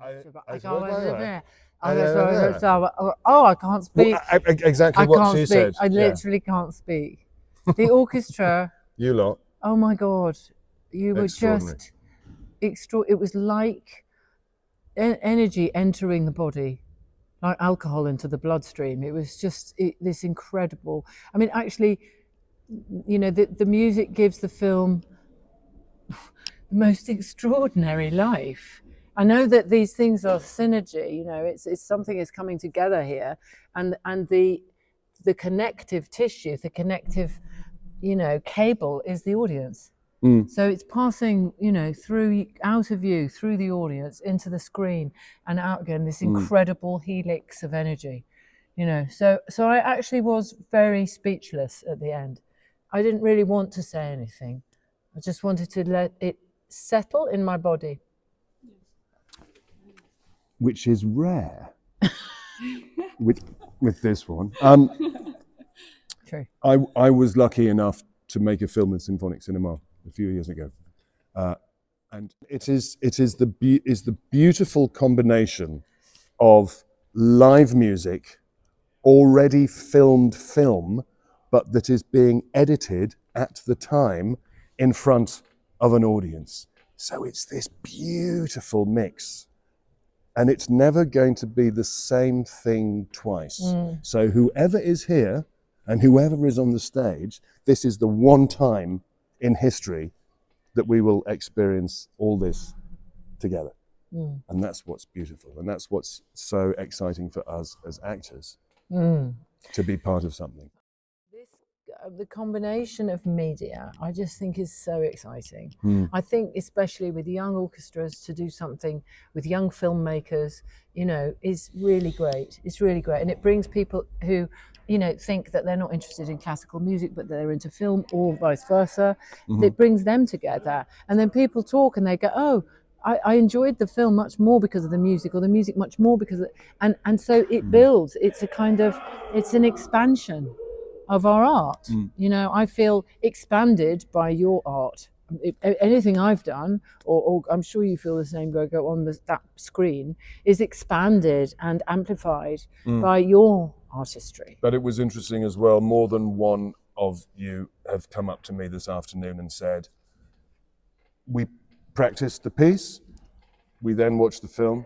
I can't speak. Exactly what she said. I literally can't speak. The orchestra. You lot. Oh my God, you were just It was like energy entering the body, like alcohol into the bloodstream. It was just this incredible. I mean, actually, you know, the music gives the film the most extraordinary life. I know that these things are synergy. You know, it's something is coming together here, and the connective tissue, the connective, you know, cable is the audience. So it's passing, you know, out of you, through the audience, into the screen, and out again. This incredible helix of energy, you know. So I actually was very speechless at the end. I didn't really want to say anything. I just wanted to let it settle in my body, which is rare with this one. True. I was lucky enough to make a film in Symphonic Cinema a few years ago, and it is the beautiful combination of live music, already filmed film, but that is being edited at the time in front of an audience. So it's this beautiful mix, and it's never going to be the same thing twice. So whoever is here and whoever is on the stage, this is the one time in history that we will experience all this together. And that's what's beautiful, and that's what's so exciting for us as actors, to be part of something. The combination of media, I just think, is so exciting. I think especially with young orchestras, to do something with young filmmakers, you know, is really great. It's really great, and it brings people who, you know, think that they're not interested in classical music, but they're into film, or vice versa. It brings them together, and then people talk and they go, oh, I enjoyed the film much more because of the music, or the music much more because of and so it builds. It's a kind of, it's an expansion of our art. You know, I feel expanded by your art. Anything I've done, or I'm sure you feel the same, Gogo, on that screen, is expanded and amplified by your artistry. But it was interesting as well, more than one of you have come up to me this afternoon and said, we practiced the piece, we then watched the film,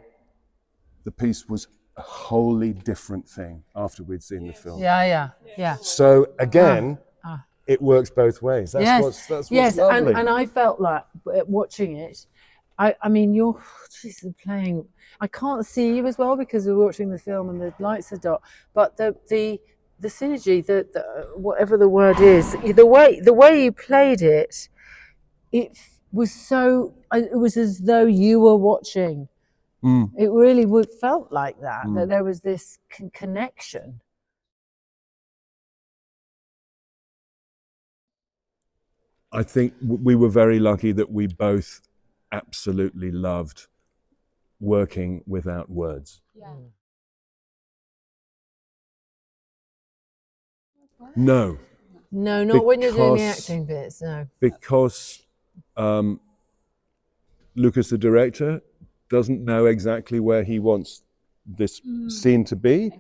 the piece was a wholly different thing after we'd seen the film. Yeah. So again, it works both ways. That's what's lovely. And I felt like watching it. I mean, you're playing. I can't see you as well because we're watching the film and the lights are dark. But the synergy, the whatever the word is, the way you played it, it was so. It was as though you were watching. It really felt like that. That there was this connection. I think we were very lucky that we both absolutely loved working without words. No, not when you're doing the acting bits. No, because Lucas, the director, doesn't know exactly where he wants this scene to be.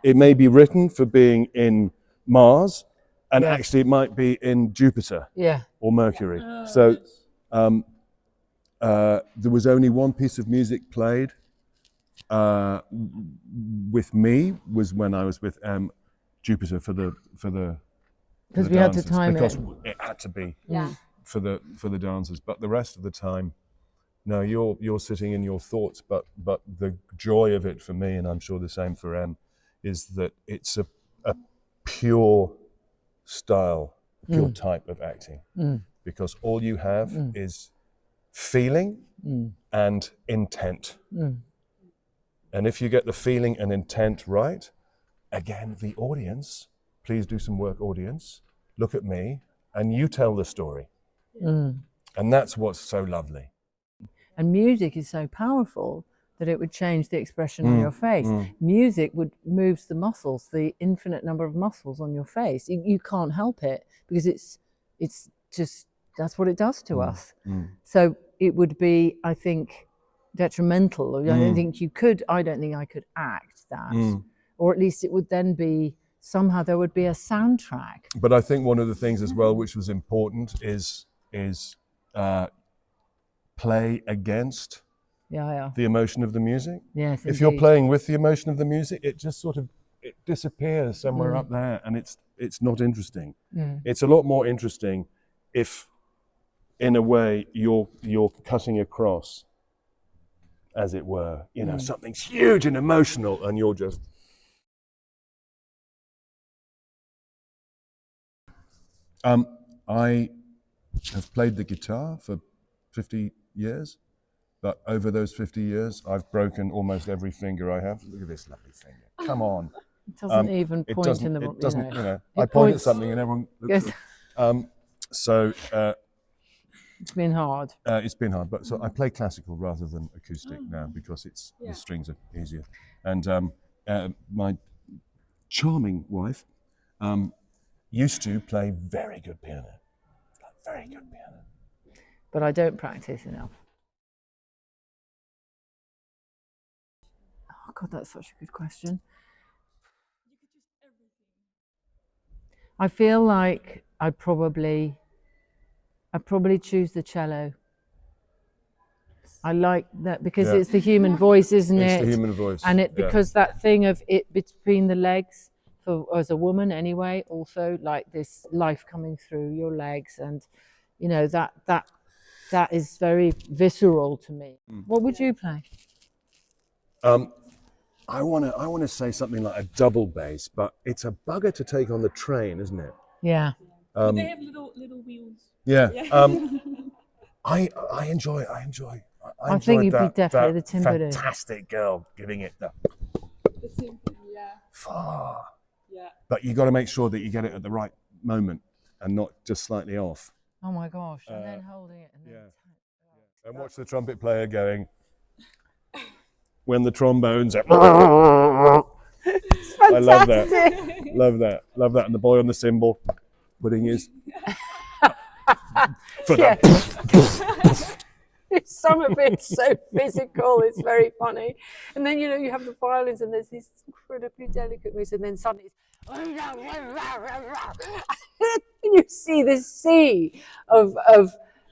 It may be written for being in Mars, and actually it might be in Jupiter or Mercury. So there was only one piece of music played with me, was when I was with Jupiter for the because we had to time because it. It had to be for the dancers, but the rest of the time, no, you're sitting in your thoughts. But the joy of it for me, and I'm sure the same for Em, is that it's a pure style, pure type of acting, because all you have is feeling and intent. And if you get the feeling and intent right, again, the audience, please do some work, audience, look at me, and you tell the story. And that's what's so lovely. And music is so powerful that it would change the expression on your face. Music moves the muscles, the infinite number of muscles on your face. You can't help it, because it's just, that's what it does to us. So it would be, I think, detrimental. I don't think you could. I don't think I could act that, or at least it would then be somehow there would be a soundtrack. But I think one of the things as well, which was important, is play against the emotion of the music. Yes, if you're indeed. playing with the emotion of the music, it just sort of it disappears somewhere up there, and it's not interesting. It's a lot more interesting if, in a way, you're cutting across, as it were. You know, something's huge and emotional, and you're just. I have played the guitar for 50 years, but over those 50 years, I've broken almost every finger I have. Look at this lovely finger. Come on. It doesn't even point in the. It doesn't. You know, it I point at something and everyone looks. So it's been hard. It's been hard, but so I play classical rather than acoustic now because the strings are easier. And my charming wife used to play very good piano, very good piano. But I don't practice enough. Oh God, that's such a good question. I feel like I'd probably choose the cello. I like that because it's the human voice, isn't it? It's the human voice. And because that thing of it between the legs, for as a woman anyway, also like this life coming through your legs, and you know that is very visceral to me. What would you play? I want to say something like a double bass, but it's a bugger to take on the train, isn't it? Yeah. They have little wheels. Yeah. I enjoy. I think you'd be definitely the timpani. Fantastic girl giving it the Symphony, far. Yeah. But you got to make sure that you get it at the right moment and not just slightly off. Oh my gosh! And then holding it. And then And watch the trumpet player going. When the trombones are. It's I love that. fantastic. Love that. And the boy on the cymbal putting his. Some of it's so physical, it's very funny. And then, you know, you have the violins and there's these incredibly delicate music, and then suddenly and you see this sea of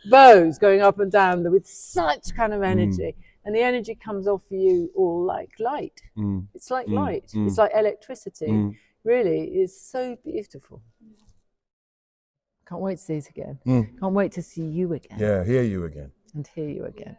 bows going up and down with such kind of energy. And the energy comes off you all like light. It's like light. It's like electricity. Really, it's so beautiful. Can't wait to see it again. Can't wait to see you again. Yeah, hear you again. And hear you again.